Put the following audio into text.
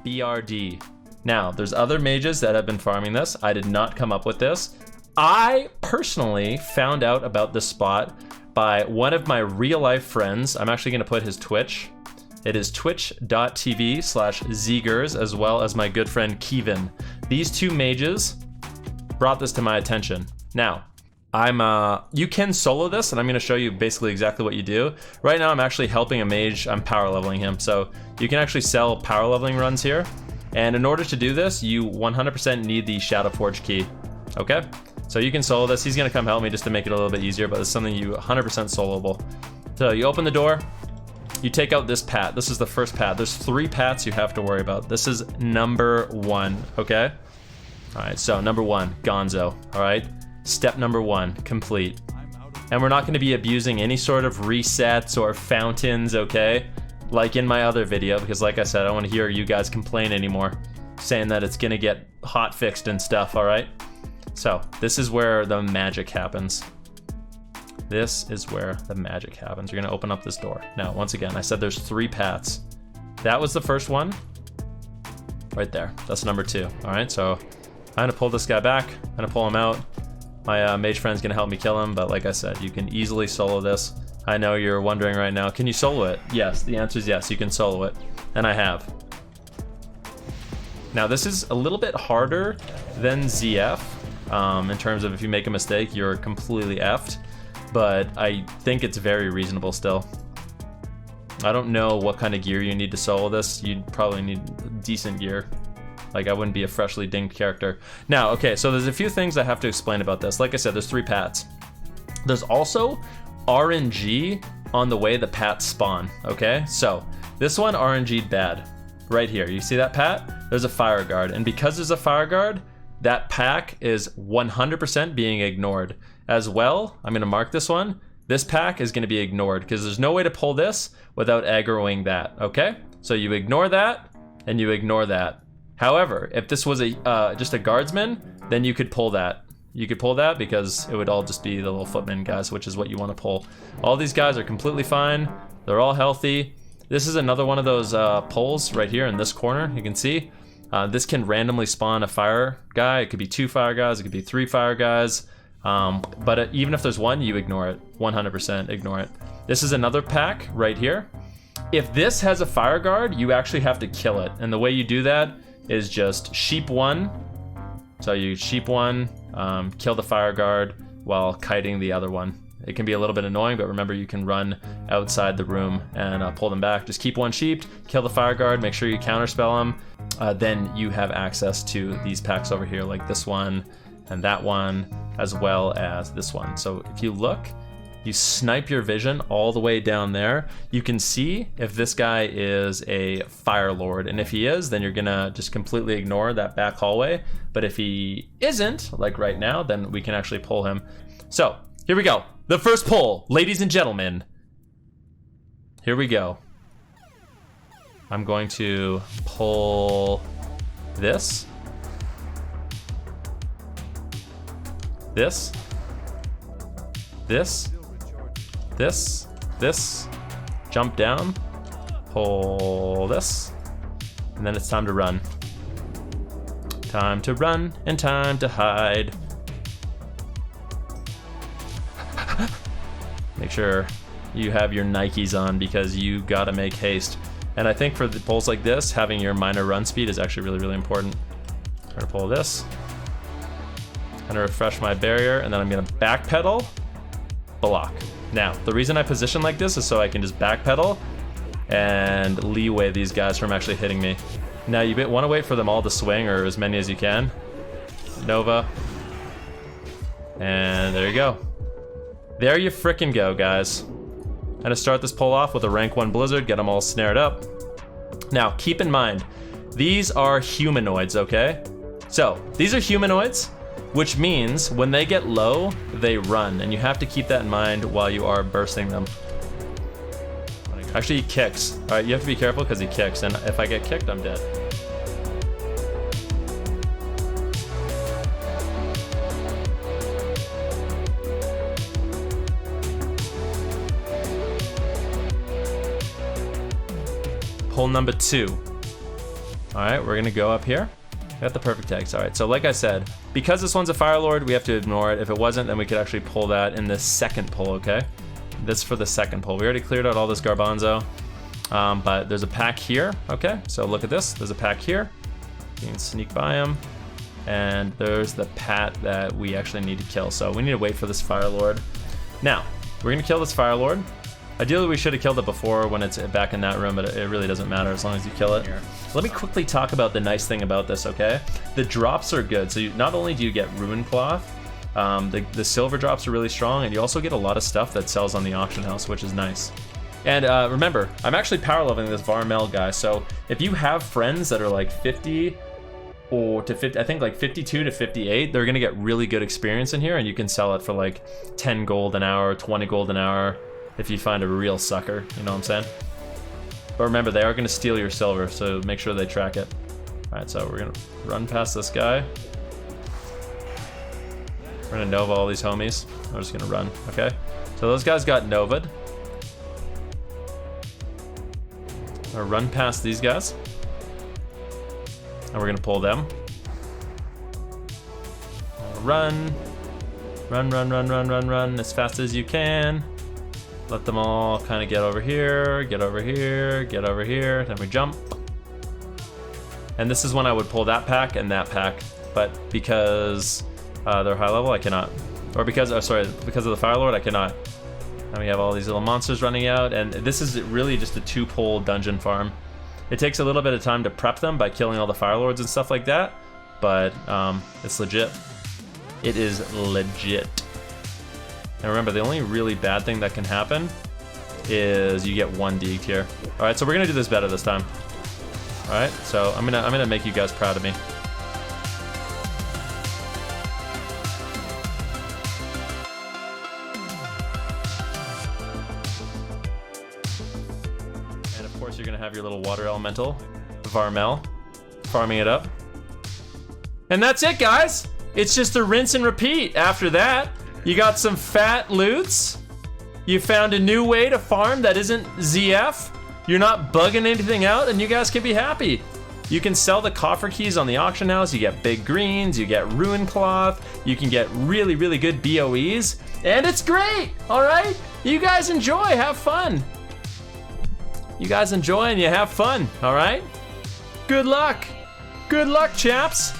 BRD. Now, there's other mages that have been farming this. I did not come up with this. I personally found out about this spot by one of my real life friends. I'm actually gonna put his Twitch. It is twitch.tv/Zeegers, as well as my good friend Keyvan. These two mages brought this to my attention. Now, you can solo this, and I'm gonna show you basically exactly what you do. Right now, I'm actually helping a mage. I'm power leveling him. So you can actually sell power leveling runs here. And in order to do this, you 100% need the Shadow Forge key, okay? So you can solo this. He's gonna come help me just to make it a little bit easier, but it's something you 100% soloable. So you open the door, you take out this pat. This is the first pat. There's 3 pats you have to worry about. This is number 1, okay? All right, so number 1, Gonzo, all right? Step number 1, complete. And we're not gonna be abusing any sort of resets or fountains, okay? Like in my other video, because like I said, I don't wanna hear you guys complain anymore, saying that it's gonna get hot fixed and stuff, all right? So this is where the magic happens. This is where the magic happens. You're gonna open up this door. Now, once again, I said there's 3 pats. That was the first one, right there. That's number 2, all right? So I'm gonna pull this guy back, I'm gonna pull him out. My mage friend's gonna help me kill him, but like I said, you can easily solo this. I know you're wondering right now, can you solo it? Yes, the answer is yes, you can solo it, and I have. Now this is a little bit harder than ZF, in terms of if you make a mistake, you're completely effed, but I think it's very reasonable still. I don't know what kind of gear you need to solo this. You'd probably need decent gear. Like, I wouldn't be a freshly dinged character. Now, okay, so there's a few things I have to explain about this. Like I said, there's 3 pats. There's also RNG on the way the pats spawn, okay? So, this one RNG'd bad. Right here, you see that pat? There's a fire guard, and because there's a fire guard, that pack is 100% being ignored. As well, I'm gonna mark this one. This pack is gonna be ignored, because there's no way to pull this without aggroing that, okay? So you ignore that, and you ignore that. However, if this was just a guardsman, then you could pull that. You could pull that because it would all just be the little footman guys, which is what you want to pull. All these guys are completely fine. They're all healthy. This is another one of those pulls right here in this corner. You can see this can randomly spawn a fire guy. It could be 2 fire guys. It could be 3 fire guys. But even if there's 1, you ignore it. 100% ignore it. This is another pack right here. If this has a fire guard, you actually have to kill it. And the way you do that is just sheep 1. So you sheep 1, kill the fire guard while kiting the other one. It can be a little bit annoying, but remember you can run outside the room and pull them back. Just keep 1 sheep, kill the fire guard, make sure you counterspell them. Then you have access to these packs over here, like this one and that one, as well as this one. So if you look, you snipe your vision all the way down there. You can see if this guy is a fire lord, and if he is, then you're gonna just completely ignore that back hallway. But if he isn't, like right now, then we can actually pull him. So here we go. The first pull, ladies and gentlemen. Here we go. I'm going to pull this. This. Jump down, pull this, and then it's time to run. Time to run and time to hide. Make sure you have your Nikes on because you gotta make haste. And I think for the pulls like this, having your minor run speed is actually really, really important. I'm gonna pull this. I'm gonna refresh my barrier, and then I'm gonna backpedal, block. Now, the reason I position like this is so I can just backpedal and leeway these guys from actually hitting me. Now, you want to wait for them all to swing, or as many as you can. Nova. And there you go. There you frickin' go, guys. I'm gonna start this pull off with a rank 1 blizzard, get them all snared up. Now, keep in mind, these are humanoids, okay? So, these are humanoids, which means when they get low, they run, and you have to keep that in mind while you are bursting them. Actually, he kicks. All right, you have to be careful because he kicks, and if I get kicked, I'm dead. Pull number 2. All right, we're gonna go up here. Got the perfect tags. All right, so like I said, because this one's a Fire Lord, we have to ignore it. If it wasn't, then we could actually pull that in the second pull, okay? This for the second pull. We already cleared out all this Garbanzo, but there's a pack here, okay? So look at this, there's a pack here. You can sneak by him. And there's the Pat that we actually need to kill. So we need to wait for this Fire Lord. Now, we're gonna kill this Fire Lord. Ideally, we should have killed it before when it's back in that room, but it really doesn't matter as long as you kill it. Let me quickly talk about the nice thing about this, okay? The drops are good. So not only do you get Ruin Cloth, the silver drops are really strong, and you also get a lot of stuff that sells on the auction house, which is nice. And remember, I'm actually power leveling this Varmel guy, so if you have friends that are like 50 or to 50, I think like 52 to 58, they're gonna get really good experience in here, and you can sell it for like 10 gold an hour, 20 gold an hour, if you find a real sucker, you know what I'm saying? But remember, they are gonna steal your silver, so make sure they track it. All right, so we're gonna run past this guy. We're gonna Nova all these homies. I'm just gonna run, okay? So those guys got Nova'd. I'm gonna run past these guys. And we're gonna pull them. Run. Run, run, run, run, run, run as fast as you can. Let them all kind of get over here, get over here, get over here, then we jump. And this is when I would pull that pack and that pack, but because they're high level, I cannot. Or because, because of the Fire Lord, I cannot. And we have all these little monsters running out, and this is really just a 2-pull dungeon farm. It takes a little bit of time to prep them by killing all the Fire Lords and stuff like that, but it's legit. It is legit. And remember, the only really bad thing that can happen is you get 1 deeked here. All right, so we're gonna do this better this time. All right, so I'm gonna make you guys proud of me. And of course, you're gonna have your little water elemental, Varmel, farming it up. And that's it, guys. It's just a rinse and repeat after that. You got some fat loots. You found a new way to farm that isn't ZF. You're not bugging anything out, and you guys can be happy. You can sell the coffer keys on the auction house. You get big greens, you get ruin cloth, you can get really, really good BOEs, and it's great, all right? You guys enjoy, have fun. You guys enjoy and you have fun, all right? Good luck. Good luck, chaps.